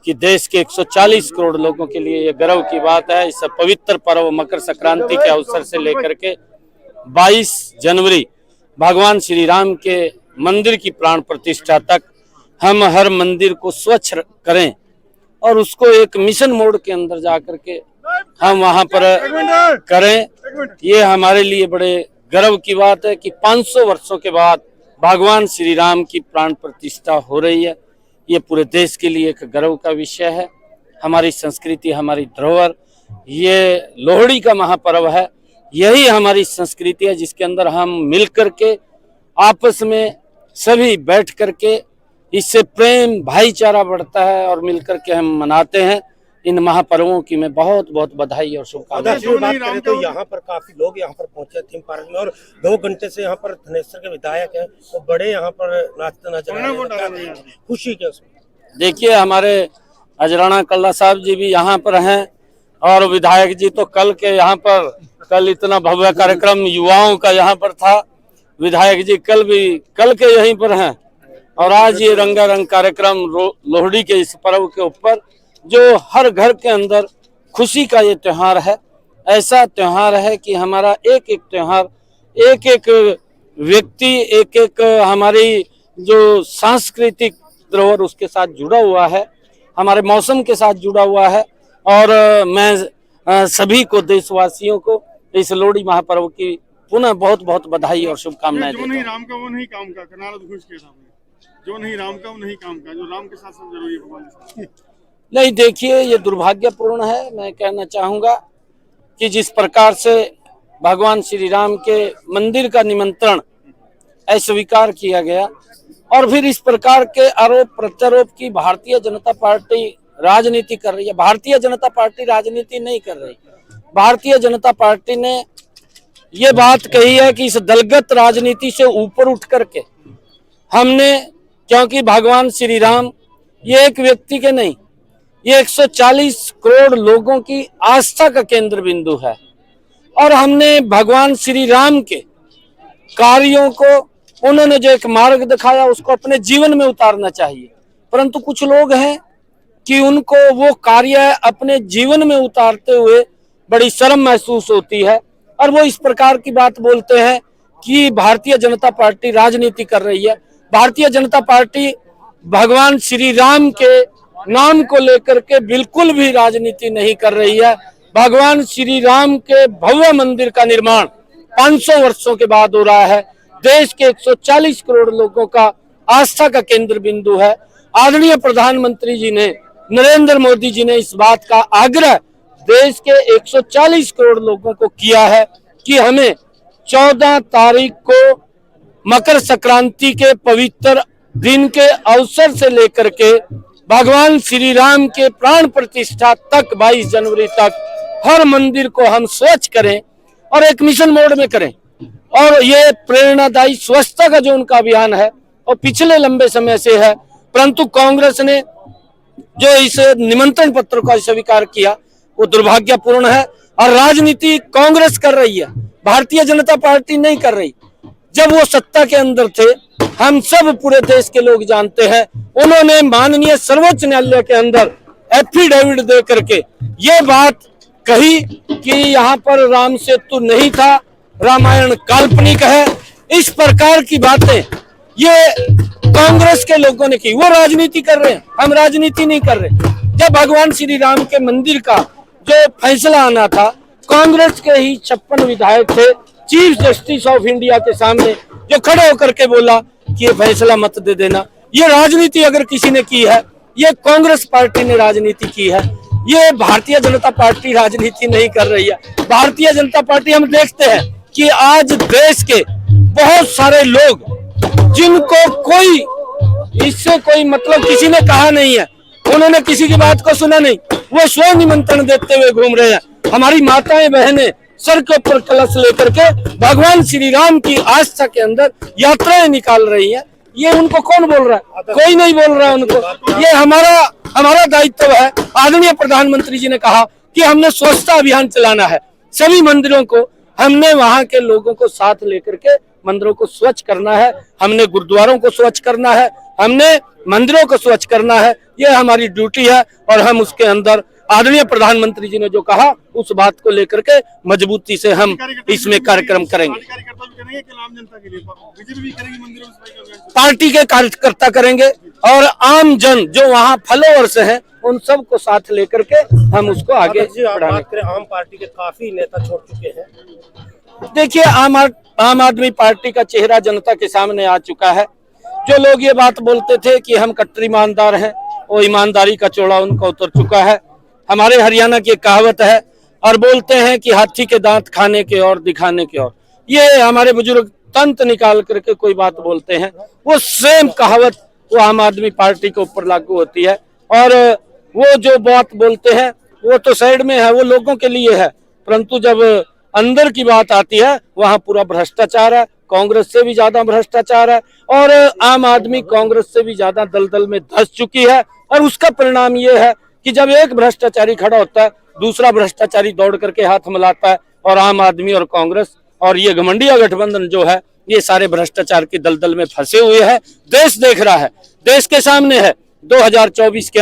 कि देश के 140 करोड़ लोगों के लिए ये गर्व की बात है। इस पवित्र पर्व मकर संक्रांति के अवसर से लेकर के 22 जनवरी भगवान श्री राम के मंदिर की प्राण प्रतिष्ठा तक हम हर मंदिर को स्वच्छ करें और उसको एक मिशन मोड के अंदर जाकर के हम वहां पर करें। ये हमारे लिए बड़े गर्व की बात है कि 500 वर्षों के बाद भगवान श्री राम की प्राण प्रतिष्ठा हो रही है। ये पूरे देश के लिए एक गर्व का विषय है। हमारी संस्कृति, हमारी धरोहर, ये लोहड़ी का महापर्व है। यही हमारी संस्कृति है जिसके अंदर हम मिल करके आपस में सभी बैठ करके इससे प्रेम भाईचारा बढ़ता है और मिल करके हम मनाते हैं। इन महापर्वों की मैं बहुत बहुत बधाई और शुभकामनाएं। तो यहाँ पर काफी लोग यहाँ पर पहुंचे थीम पार्क में और 2 घंटे से यहाँ पर धनेश्वर के विधायक हैं, वो बड़े यहाँ पर नाचते नजर आ रहे हैं। खुशी के उसमें देखिए, हमारे अजराना कल्ला साहब जी भी यहाँ पर हैं और विधायक जी तो कल इतना भव्य कार्यक्रम युवाओं का यहाँ पर था। विधायक जी कल के यहीं पर हैं और आज ये रंगारंग कार्यक्रम लोहड़ी के इस पर्व के ऊपर जो हर घर के अंदर खुशी का ये त्योहार है। ऐसा त्योहार है कि हमारा एक एक त्योहार, एक एक व्यक्ति, एक एक हमारी जो सांस्कृतिक धरोहर उसके साथ जुड़ा हुआ है, हमारे मौसम के साथ जुड़ा हुआ है। और मैं सभी को, देशवासियों को इस लोहड़ी महापर्व की पुनः बहुत बहुत बधाई और शुभकामनाएं देता हूं। जो नहीं राम का वो नहीं काम का, नारद घोष के सामने जो नहीं राम का वो नहीं काम का, जो राम के साथ सब जरूरी है भगवान। नहीं, देखिए, ये दुर्भाग्यपूर्ण है। मैं कहना चाहूंगा कि जिस प्रकार से भगवान श्री राम के मंदिर का निमंत्रण अस्वीकार किया गया और फिर इस प्रकार के आरोप प्रत्यारोप की भारतीय जनता पार्टी राजनीति कर रही है। भारतीय जनता पार्टी राजनीति नहीं कर रही। भारतीय जनता पार्टी ने ये बात कही है कि इस दलगत राजनीति से ऊपर उठ करके हमने, क्योंकि भगवान श्री राम ये एक व्यक्ति के नहीं, ये 140 करोड़ लोगों की आस्था का केंद्र बिंदु है और हमने भगवान श्री राम के कार्यों को, उन्होंने जो एक मार्ग दिखाया उसको अपने जीवन में उतारना चाहिए। परंतु कुछ लोग हैं कि उनको वो कार्य अपने जीवन में उतारते हुए बड़ी शर्म महसूस होती है और वो इस प्रकार की बात बोलते हैं कि भारतीय जनता पार्टी राजनीति कर रही है। भारतीय जनता पार्टी भगवान श्री राम के नाम को लेकर के बिल्कुल भी राजनीति नहीं कर रही है। भगवान श्री राम के भव्य मंदिर का निर्माण 500 वर्षों के बाद हो रहा है। देश के 140 करोड़ लोगों का आस्था का केंद्र बिंदु है। आदरणीय प्रधानमंत्री जी ने, नरेंद्र मोदी जी ने इस बात का आग्रह देश के 140 करोड़ लोगों को किया है कि हमें 14 तारीख को मकर संक्रांति के पवित्र दिन के अवसर से लेकर के भगवान श्री राम के प्राण प्रतिष्ठा तक 22 जनवरी तक हर मंदिर को हम स्वच्छ करें और एक मिशन मोड में करें। और ये प्रेरणादायी स्वच्छता का जो उनका अभियान है वो पिछले लंबे समय से है, परंतु कांग्रेस ने जो इस निमंत्रण पत्र को स्वीकार किया वो दुर्भाग्यपूर्ण है और राजनीति कांग्रेस कर रही है, भारतीय जनता पार्टी नहीं कर रही। जब वो सत्ता के अंदर थे, हम सब पूरे देश के लोग जानते हैं, उन्होंने माननीय सर्वोच्च न्यायालय के अंदर एफिडेविट दे करके ये बात कही कि यहाँ पर राम सेतु नहीं था, रामायण काल्पनिक है। इस प्रकार की बातें ये कांग्रेस के लोगों ने की। वो राजनीति कर रहे हैं, हम राजनीति नहीं कर रहे। जब भगवान श्री राम के मंदिर का जो फैसला आना था, कांग्रेस के ही 56 विधायक थे चीफ जस्टिस ऑफ इंडिया के सामने, जो खड़े होकर के बोला कि ये फैसला मत दे देना। ये राजनीति अगर किसी ने की है, ये कांग्रेस पार्टी ने राजनीति की है। ये भारतीय जनता पार्टी राजनीति नहीं कर रही है। भारतीय जनता पार्टी, हम देखते हैं कि आज देश के बहुत सारे लोग जिनको कोई इससे कोई मतलब किसी ने कहा नहीं है, उन्होंने किसी की बात को सुना नहीं, वो स्वयं निमंत्रण देते हुए घूम रहे हैं। हमारी माताएं बहनें सर के ऊपर कलश लेकर के भगवान श्री राम की आस्था के अंदर यात्राएं निकाल रही हैं। ये उनको कौन बोल रहा है? कोई नहीं बोल रहा है उनको। ये हमारा दायित्व है। आदरणीय प्रधानमंत्री जी ने कहा कि हमने स्वच्छता अभियान चलाना है, सभी मंदिरों को हमने वहां के लोगों को साथ लेकर के मंदिरों को स्वच्छ करना है, हमने गुरुद्वारों को स्वच्छ करना है, हमने मंदिरों को स्वच्छ करना है, ये हमारी ड्यूटी है और हम उसके अंदर आदरणीय प्रधानमंत्री जी ने जो कहा उस बात को लेकर के मजबूती से हम इसमें कार्यक्रम करेंगे। कार्यकर्ता भी करेंगे कि आम जनता के लिए बीजेपी भी करेगी मंदिरों में सफाई अभियान? पार्टी के कार्यकर्ता करेंगे और आम जन जो वहाँ फॉलोअर्स हैं उन सबको साथ लेकर के हम उसको आगे बढ़ाएंगे। बात करें, आम पार्टी के काफी नेता छोड़ चुके हैं। देखिए आम आदमी पार्टी का चेहरा जनता के सामने आ चुका है। जो लोग ये बात बोलते थे कि हम कट्टर ईमानदार हैं, वो ईमानदारी का चोला उनका उतर चुका है। हमारे हरियाणा की एक कहावत है और बोलते हैं कि हाथी के दांत खाने के और दिखाने के और, ये हमारे बुजुर्ग तंत निकाल करके कोई बात बोलते हैं, वो सेम कहावत वो आम आदमी पार्टी के ऊपर लागू होती है। और वो जो बात बोलते हैं वो तो साइड में है, वो लोगों के लिए है, परंतु जब अंदर की बात आती है वहां पूरा भ्रष्टाचार है, कांग्रेस से भी ज्यादा भ्रष्टाचार है और आम आदमी कांग्रेस से भी ज्यादा दलदल में धंस चुकी है। और उसका परिणाम ये है कि जब एक भ्रष्टाचारी खड़ा होता है दूसरा भ्रष्टाचारी दौड़ करके हाथ मिलाता है और आम आदमी और कांग्रेस और ये घमंडिया गठबंधन जो है ये सारे भ्रष्टाचार की दलदल में फंसे हुए हैं। देश देख रहा है, देश के सामने है 2024 के